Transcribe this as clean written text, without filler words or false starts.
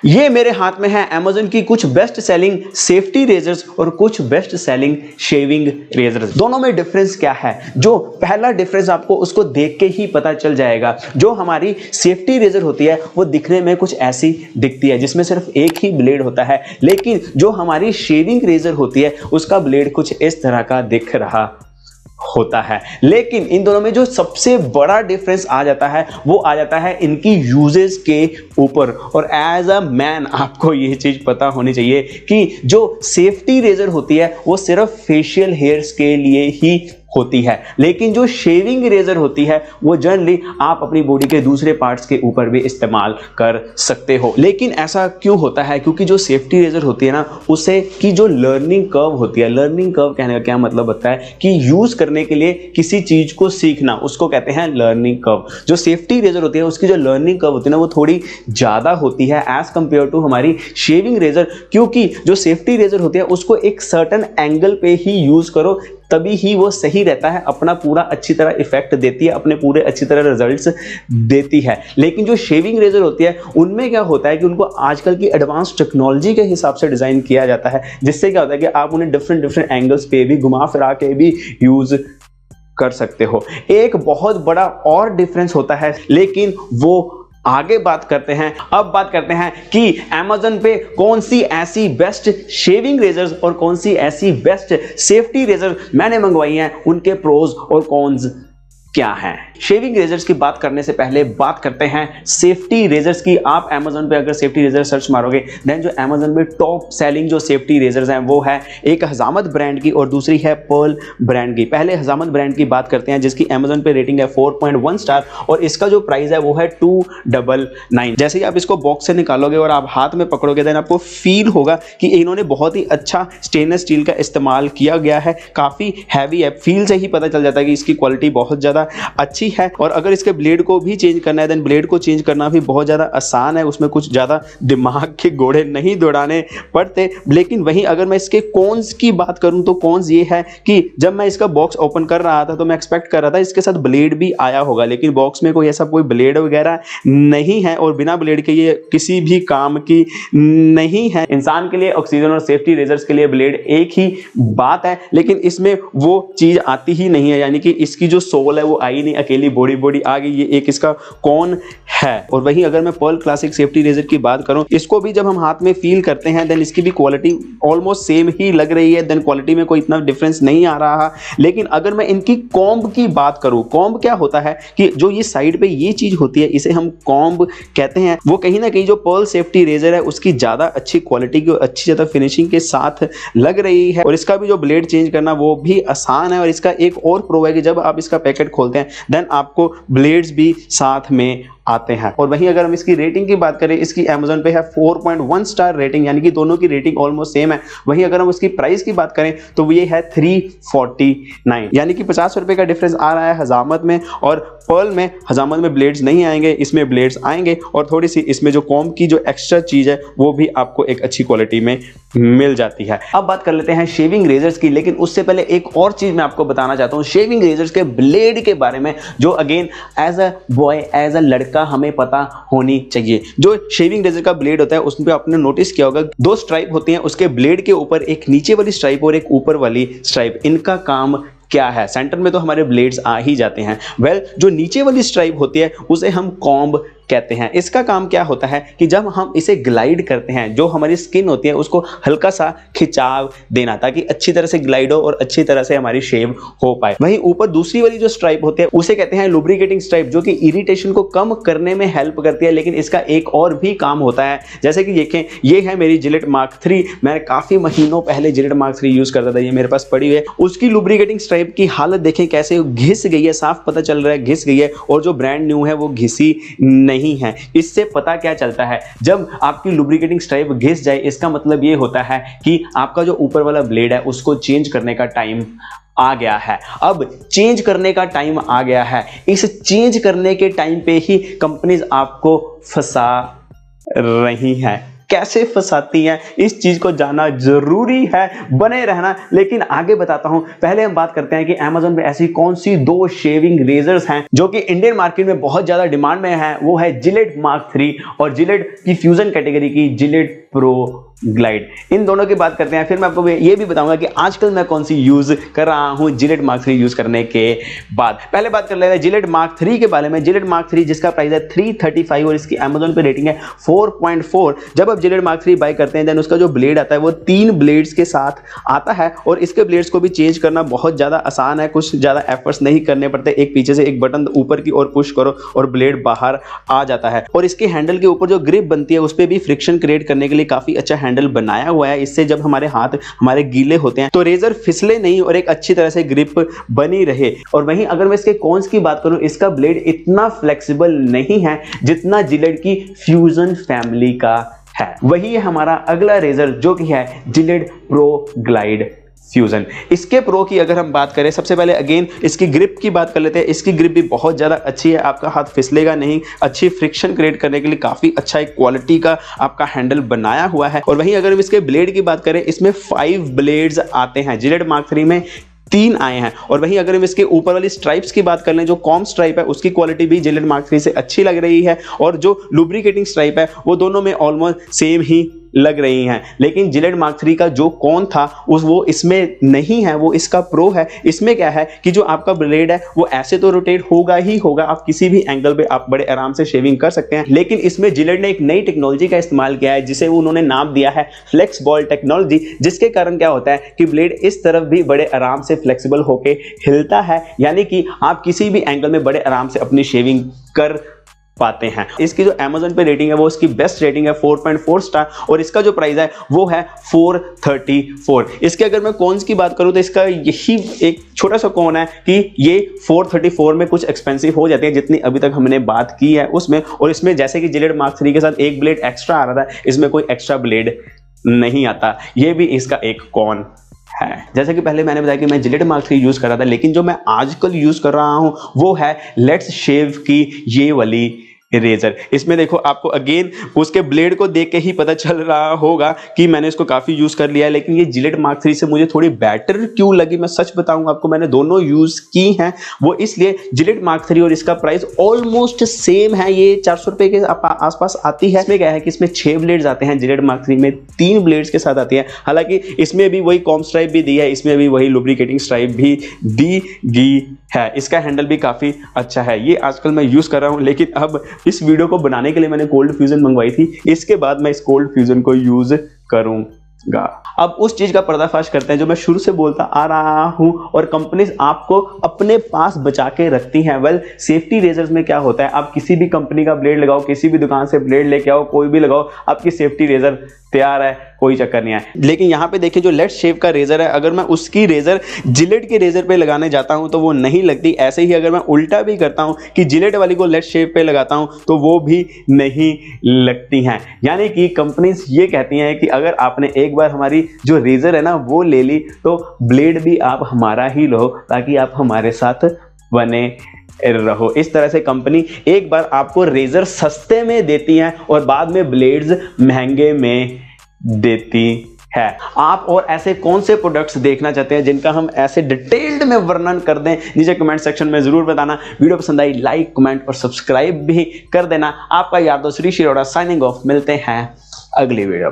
ये मेरे हाथ में है Amazon की कुछ बेस्ट सेलिंग सेफ्टी रेजर्स और कुछ बेस्ट सेलिंग शेविंग रेजर्स। दोनों में डिफरेंस क्या है? जो पहला डिफरेंस आपको उसको देख के ही पता चल जाएगा। जो हमारी सेफ्टी रेजर होती है वो दिखने में कुछ ऐसी दिखती है जिसमें सिर्फ एक ही ब्लेड होता है, लेकिन जो हमारी शेविंग रेजर होती है उसका ब्लेड कुछ इस तरह का दिख रहा होता है। लेकिन इन दोनों में जो सबसे बड़ा डिफरेंस आ जाता है वो आ जाता है इनकी यूजेस के ऊपर। और एज अ मैन आपको ये चीज पता होनी चाहिए कि जो सेफ्टी रेजर होती है वो सिर्फ फेशियल हेयर्स के लिए ही होती है, लेकिन जो शेविंग रेजर होती है वो जनरली आप अपनी बॉडी के दूसरे पार्ट्स के ऊपर भी इस्तेमाल कर सकते हो। लेकिन ऐसा क्यों होता है? क्योंकि जो सेफ्टी रेजर होती है ना, उसे की जो लर्निंग कर्व होती है, लर्निंग कर्व कहने का क्या मतलब होता है कि यूज करने के लिए किसी चीज को सीखना, उसको कहते हैं लर्निंग कर्व। जो सेफ्टी रेजर होती है उसकी जो लर्निंग कर्व होती है ना वो थोड़ी ज्यादा होती है एज कंपेयर टू हमारी शेविंग रेजर, क्योंकि जो सेफ्टी रेजर होती है उसको एक सर्टेन एंगल पे ही यूज करो तभी ही वो सही रहता है, अपना पूरा अच्छी तरह इफेक्ट देती है, अपने पूरे अच्छी तरह रिजल्ट्स देती है। लेकिन जो शेविंग रेजर होती है उनमें क्या होता है कि उनको आजकल की एडवांस टेक्नोलॉजी के हिसाब से डिजाइन किया जाता है, जिससे क्या होता है कि आप उन्हें डिफरेंट एंगल्स पे भी घुमा फिरा के भी यूज कर सकते हो। एक बहुत बड़ा और डिफरेंस होता है, लेकिन वो आगे बात करते हैं। अब बात करते हैं कि Amazon पे कौन सी ऐसी बेस्ट शेविंग रेजर्स और कौन सी ऐसी बेस्ट सेफ्टी रेजर मैंने मंगवाई हैं, उनके प्रोज और कॉन्स क्या है। शेविंग रेजर्स की बात करने से पहले बात करते हैं सेफ्टी रेजर्स की। आप Amazon पे अगर सेफ्टी रेजर सर्च मारोगे देन जो Amazon पे टॉप सेलिंग जो सेफ्टी रेजर्स हैं वो है एक हजामत ब्रांड की और दूसरी है पर्ल ब्रांड की। पहले हजामत ब्रांड की बात करते हैं जिसकी Amazon पे रेटिंग है 4.1 स्टार और इसका जो प्राइस है वो है 299। जैसे ही आप इसको बॉक्स से निकालोगे और आप हाथ में पकड़ोगे देन आपको फील होगा कि इन्होंने बहुत ही अच्छा स्टेनलेस स्टील का इस्तेमाल किया गया है, काफी हैवी है। फील से ही पता चल जाता है कि इसकी क्वालिटी बहुत ज्यादा अच्छी है। और अगर इसके ब्लेड को भी चेंज करना है देन ब्लेड को चेंज करना भी बहुत ज्यादा आसान है, उसमें कुछ ज्यादा दिमाग के घोड़े नहीं दौड़ाने पड़ते। लेकिन वहीं अगर मैं इसके कॉन्स की बात करूं तो कॉन्स ये है कि जब मैं इसका बॉक्स ओपन कर रहा था तो मैं एक्सपेक्ट कर रहा था इसके साथ ब्लेड भी आया होगा, लेकिन बॉक्स में कोई ऐसा कोई ब्लेड वगैरह नहीं है और बिना ब्लेड के ये किसी भी काम की नहीं है। इंसान के लिए ऑक्सीजन और सेफ्टी रेजर्स के लिए ब्लेड एक ही बात है, लेकिन इसमें वो चीज आती ही नहीं है, यानी कि इसकी जो सोल है वो आई नहीं, अकेली बॉडी आ गई। ये एक इसका कौन है। और वहीं अगर मैं पर्ल क्लासिक सेफ्टी रेजर की बात करूं, इसको भी जब हम हाथ में फील करते हैं देन इसकी भी क्वालिटी ऑलमोस्ट सेम ही लग रही है, देन क्वालिटी में कोई इतना डिफरेंस नहीं आ रहा। लेकिन अगर मैं इनकी कॉम्ब की बात करूं, कॉम्ब क्या होता है कि जो ये साइड पे ये चीज होती है इसे हम कॉम्ब कहते हैं। वो कहीं ना कहीं जो पर्ल सेफ्टी रेजर है उसकी ज्यादा अच्छी क्वालिटी की अच्छी ज्यादा फिनिशिंग के साथ लग रही है और इसका भी जो ब्लेड चेंज करना वो भी आसान है। और इसका एक और प्रो है कि जब आप इसका पैकेट खोलते हैं देन आपको ब्लेड्स भी साथ में आते हैं। और वहीं अगर हम इसकी रेटिंग की बात करें, इसकी Amazon पे है 4.1 स्टार रेटिंग, यानी कि दोनों की रेटिंग ऑलमोस्ट सेम है। वहीं अगर हम उसकी प्राइस की बात करें तो ये है 349, यानी कि 50 रुपए का डिफरेंस आ रहा है हजामत में और पर्ल में। हजामत में ब्लेड्स नहीं आएंगे, इसमें ब्लेड्स आएंगे और थोड़ी सी इसमें जो कॉम्ब की जो एक्स्ट्रा चीज है वो भी आपको एक अच्छी क्वालिटी में मिल जाती है। अब बात कर लेते हैं शेविंग रेजर्स की, लेकिन उससे पहले एक और चीज मैं आपको बताना चाहता हूं शेविंग रेजर्स के ब्लेड के बारे में, जो again as a boy as a लड़का का हमें पता होनी चाहिए। जो शेविंग रेजर का ब्लेड होता है उसमें आपने नोटिस किया होगा 2 स्ट्राइप होती हैं उसके ब्लेड के ऊपर, एक नीचे वाली स्ट्राइप और एक ऊपर वाली स्ट्राइप। इनका काम क्या है? सेंटर में तो हमारे ब्लेड्स आ ही जाते हैं। जो नीचे वाली स्ट्राइप होती है उसे हम कॉम्ब कहते हैं। इसका काम क्या होता है कि जब हम इसे ग्लाइड करते हैं, जो हमारी स्किन होती है उसको हल्का सा खिंचाव देना ताकि अच्छी तरह से ग्लाइड हो और अच्छी तरह से हमारी शेव हो पाए। वहीं ऊपर दूसरी वाली जो स्ट्राइप होती है उसे कहते हैं लुब्रिकेटिंग स्ट्राइप, जो कि इरिटेशन को कम करने में हेल्प करती है। लेकिन इसका एक और भी काम होता है, जैसे कि देखें ये है मेरी जिलेट मार्क 3। मैं काफी महीनों पहले जिलेट मार्क 3 यूज करता था, ये मेरे पास पड़ी हुई है। उसकी लुब्रिकेटिंग स्ट्राइप की हालत देखें कैसे घिस गई है, साफ पता चल रहा है घिस गई है, और जो ब्रांड न्यू है वो घिसी नहीं है। इससे पता क्या चलता है, जब आपकी लुब्रिकेटिंग स्ट्राइप घिस जाए इसका मतलब ये होता है कि आपका जो ऊपर वाला ब्लेड है उसको चेंज करने का टाइम आ गया है। अब चेंज करने का टाइम आ गया है, इस चेंज करने के टाइम पे ही कंपनीज आपको फंसा रही हैं। कैसे फंसाती हैं, इस चीज को जानना जरूरी है, बने रहना। लेकिन आगे बताता हूं, पहले हम बात करते हैं कि Amazon पे ऐसी कौन सी 2 शेविंग रेजर्स हैं जो कि इंडियन मार्केट में बहुत ज्यादा डिमांड में है। वो है जिलेट मार्क 3 और जिलेट की फ्यूजन कैटेगरी की जिलेट प्रो ग्लाइड। इन दोनों की बात करते हैं, फिर मैं आपको ये भी बताऊंगा कि आजकल मैं कौन सी यूज कर रहा हूं जिलेट मार्क 3 यूज करने के बाद। पहले बात कर लेते हैं जिलेट मार्क 3 के बारे में। जिलेट मार्क 3 जिसका प्राइस है 335 और इसकी Amazon पे रेटिंग है 4.4। जब आप जिलेट मार्क 3 बाय करते हैं देन उसका जो ब्लेड आता है वो 3 ब्लेड्स के साथ आता है और इसके ब्लेड्स को भी चेंज करना बहुत ज्यादा आसान है, कुछ ज्यादा एफर्ट्स नहीं करने पड़ते। एक पीछे से एक बटन ऊपर की ओर पुश करो और ब्लेड बाहर आ जाता है। और इसके हैंडल के ऊपर जो ग्रिप बनती है उस पर भी फ्रिक्शन क्रिएट करने के लिए काफी अच्छा हैंडल बनाया हुआ है। इससे जब हमारे हाथ हमारे गीले होते हैं तो रेजर फिसले नहीं और एक अच्छी तरह से ग्रिप बनी रहे। और वहीं अगर मैं इसके कॉन्स की बात करूं, इसका ब्लेड इतना फ्लेक्सिबल नहीं है जितना जिलेट की फ्यूजन फैमिली का है। वही है हमारा अगला रेजर जो कि है जिलेट प्रो ग्लाइड फ्यूजन। इसके प्रो की अगर हम बात करें, सबसे पहले अगेन इसकी ग्रिप की बात कर लेते हैं। इसकी ग्रिप भी बहुत ज़्यादा अच्छी है, आपका हाथ फिसलेगा नहीं, अच्छी फ्रिक्शन क्रिएट करने के लिए काफ़ी अच्छा एक क्वालिटी का आपका हैंडल बनाया हुआ है। और वहीं अगर हम इसके ब्लेड की बात करें, इसमें 5 ब्लेड्स आते हैं। जिलेट मार्क 3 में 3 आए हैं। और वहीं अगर हम इसके ऊपर वाली स्ट्राइप्स की बात कर लें, जो कॉम स्ट्राइप है उसकी क्वालिटी भी जिलेट मार्क 3 से अच्छी लग रही है और जो लुब्रिकेटिंग स्ट्राइप है वो दोनों में ऑलमोस्ट सेम ही लग रही हैं। लेकिन जिलेट मार्क 3 का जो कॉन था वो इसमें नहीं है, वो इसका प्रो है। इसमें क्या है कि जो आपका ब्लेड है वो ऐसे तो रोटेट होगा ही होगा, आप किसी भी एंगल पे आप बड़े आराम से शेविंग कर सकते हैं। लेकिन इसमें जिलेट ने एक नई टेक्नोलॉजी का इस्तेमाल किया है जिसे उन्होंने नाम दिया है फ्लेक्स बॉल टेक्नोलॉजी, जिसके कारण क्या होता है कि ब्लेड इस तरफ भी बड़े आराम से फ्लेक्सिबल होके हिलता है, यानी कि आप किसी भी एंगल में बड़े आराम से अपनी शेविंग कर पाते हैं। इसकी जो Amazon पे रेटिंग है वो इसकी बेस्ट रेटिंग है 4.4 स्टार और इसका जो प्राइस है वो है 434। इसके अगर मैं कॉन्स की बात करूं तो इसका यही एक छोटा सा कॉन है कि ये 434 में कुछ एक्सपेंसिव हो जाते हैं जितनी अभी तक हमने बात की है उसमें। और इसमें जैसे कि जिलेट मार्क 3 के साथ एक ब्लेड एक्स्ट्रा आ रहा था, इसमें कोई एक्स्ट्रा ब्लेड नहीं आता, ये भी इसका एक कॉन है। जैसे कि पहले मैंने बताया कि मैं जिलेट मार्क 3 यूज कर रहा था, लेकिन जो मैं आजकल यूज कर रहा हूं वो है लेट्स शेव की ये वाली रेजर। इसमें देखो आपको अगेन उसके ब्लेड को देख के ही पता चल रहा होगा कि मैंने इसको काफी यूज कर लिया है। लेकिन ये जिलेट मार्क 3 से मुझे थोड़ी बेटर क्यों लगी, मैं सच बताऊंगा आपको, मैंने दोनों यूज की हैं। वो इसलिए जिलेट मार्क 3 और इसका प्राइस ऑलमोस्ट सेम है, ये 400 रुपए के आसपास आती है। इसमें क्या है कि इसमें 6 ब्लेड्स आते हैं, जिलेट मार्क 3 में 3 ब्लेड्स के साथ आती है। हालांकि इसमें भी वही कॉम स्ट्राइप भी दी है, इसमें भी वही लुब्रिकेटिंग स्ट्राइप भी दी गई है। इसका हैंडल भी काफी अच्छा है, ये आजकल मैं यूज कर रहा हूं। लेकिन अब इस वीडियो को बनाने के लिए मैंने कोल्ड फ्यूजन मंगवाई थी, इसके बाद मैं इस कोल्ड फ्यूजन को यूज करूंगा। अब उस चीज का पर्दाफाश करते हैं जो मैं शुरू से बोलता आ रहा हूं और कंपनीज आपको अपने पास बचा के रखती हैं। वेल, सेफ्टी रेजर्स में क्या होता है, आप किसी भी कंपनी का ब्लेड लगाओ, किसी भी दुकान से ब्लेड लेके आओ, कोई भी लगाओ, आपकी सेफ्टी रेजर तैयार है, कोई चक्कर नहीं है। लेकिन यहाँ पे देखिए जो लेट्स शेव का रेजर है, अगर मैं उसकी रेजर जिलेट के रेजर पे लगाने जाता हूँ तो वो नहीं लगती। ऐसे ही अगर मैं उल्टा भी करता हूँ कि जिलेट वाली को लेट्स शेव पे लगाता हूँ तो वो भी नहीं लगती हैं। यानी कि कंपनीज ये कहती हैं कि अगर आपने एक बार हमारी जो रेजर है ना वो ले ली तो ब्लेड भी आप हमारा ही लो, ताकि आप हमारे साथ बने रहो। इस तरह से कंपनी एक बार आपको रेजर सस्ते में देती है और बाद में ब्लेड्स महंगे में देती है। आप और ऐसे कौन से प्रोडक्ट्स देखना चाहते हैं जिनका हम ऐसे डिटेल्ड में वर्णन कर दें, नीचे कमेंट सेक्शन में जरूर बताना। वीडियो पसंद आई लाइक कमेंट और सब्सक्राइब भी कर देना। आपका यार दोस्त ऋषि अरोड़ा साइनिंग ऑफ। मिलते हैं अगली वीडियो में।